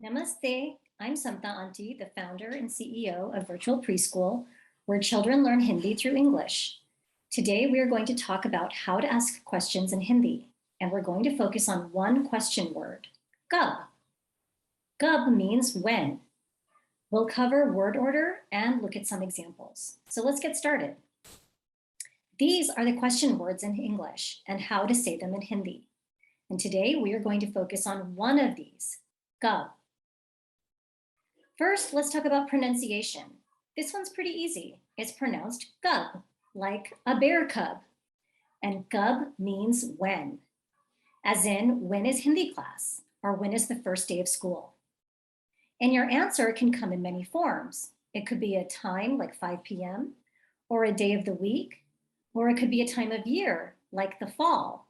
Namaste, I'm Samta Aunty, the founder and CEO of Virtual Preschool, where children learn Hindi through English. Today, we are going to talk about how to ask questions in Hindi, and we're going to focus on one question word, kab. Kab means when. We'll cover word order and look at some examples. So let's get started. These are the question words in English and how to say them in Hindi. And today, we are going to focus on one of these, kab. First, let's talk about pronunciation. This one's pretty easy. It's pronounced cub, like a bear cub. And cub means when, as in when is Hindi class, or when is the first day of school. And your answer can come in many forms. It could be a time like 5 p.m., or a day of the week, or it could be a time of year like the fall,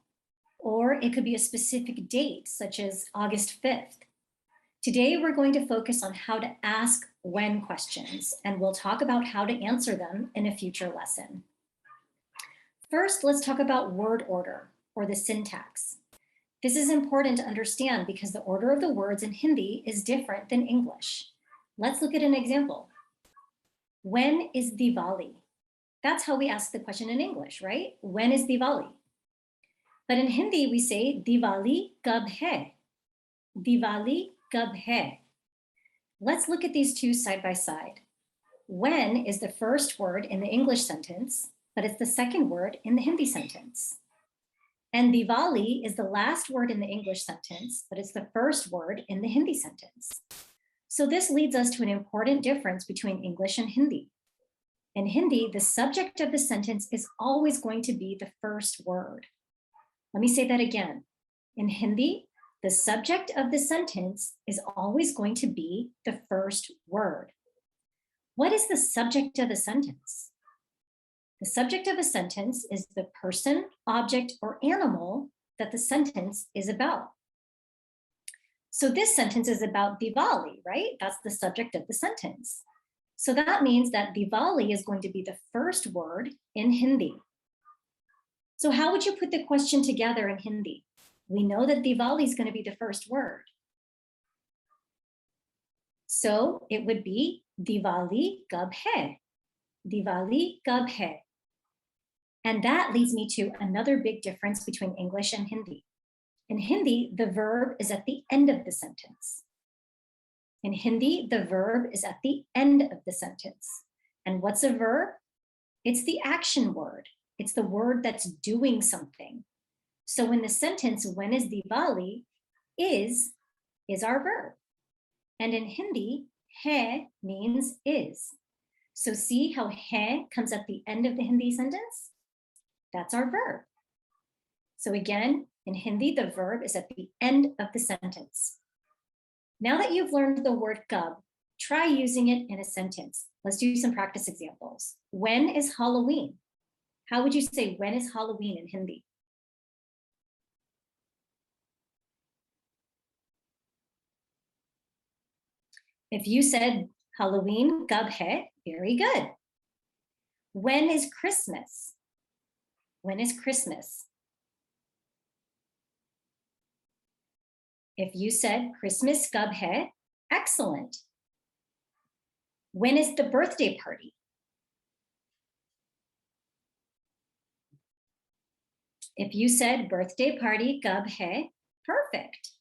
or it could be a specific date such as August 5th. Today, we're going to focus on how to ask when questions, and we'll talk about how to answer them in a future lesson. First, let's talk about word order, or the syntax. This is important to understand because the order of the words in Hindi is different than English. Let's look at an example. When is Diwali? That's how we ask the question in English, right? When is Diwali? But in Hindi, we say Diwali kab hai? Diwali kab hai? Let's look at these two side by side. When is the first word in the English sentence, but it's the second word in the Hindi sentence. And Diwali is the last word in the English sentence, but it's the first word in the Hindi sentence. So this leads us to an important difference between English and Hindi. In Hindi, the subject of the sentence is always going to be the first word. Let me say that again. In Hindi, the subject of the sentence is always going to be the first word. What is the subject of a sentence? The subject of a sentence is the person, object, or animal that the sentence is about. So this sentence is about Diwali, right? That's the subject of the sentence. So that means that Diwali is going to be the first word in Hindi. So how would you put the question together in Hindi? We know that Diwali is going to be the first word. So it would be Diwali kab hai? Diwali kab hai? And that leads me to another big difference between English and Hindi. In Hindi, the verb is at the end of the sentence. In Hindi, the verb is at the end of the sentence. And what's a verb? It's the action word. It's the word that's doing something. So in the sentence, when is Diwali, is our verb. And in Hindi, hai means is. So see how hai comes at the end of the Hindi sentence? That's our verb. So again, in Hindi, the verb is at the end of the sentence. Now that you've learned the word kab, try using it in a sentence. Let's do some practice examples. When is Halloween? How would you say when is Halloween in Hindi? If you said Halloween kab hai, very good. When is Christmas? When is Christmas? If you said Christmas kab hai, excellent. When is the birthday party? If you said birthday party kab hai, perfect.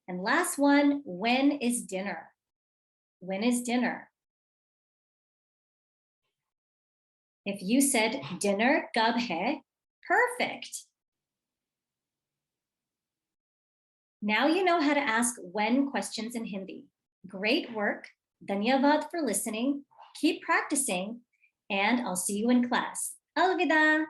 And last one, when is dinner? When is dinner? If you said dinner kab hai, perfect. Now you know how to ask when questions in Hindi. Great work. Dhanyavad for listening. Keep practicing, and I'll see you in class. Alvida.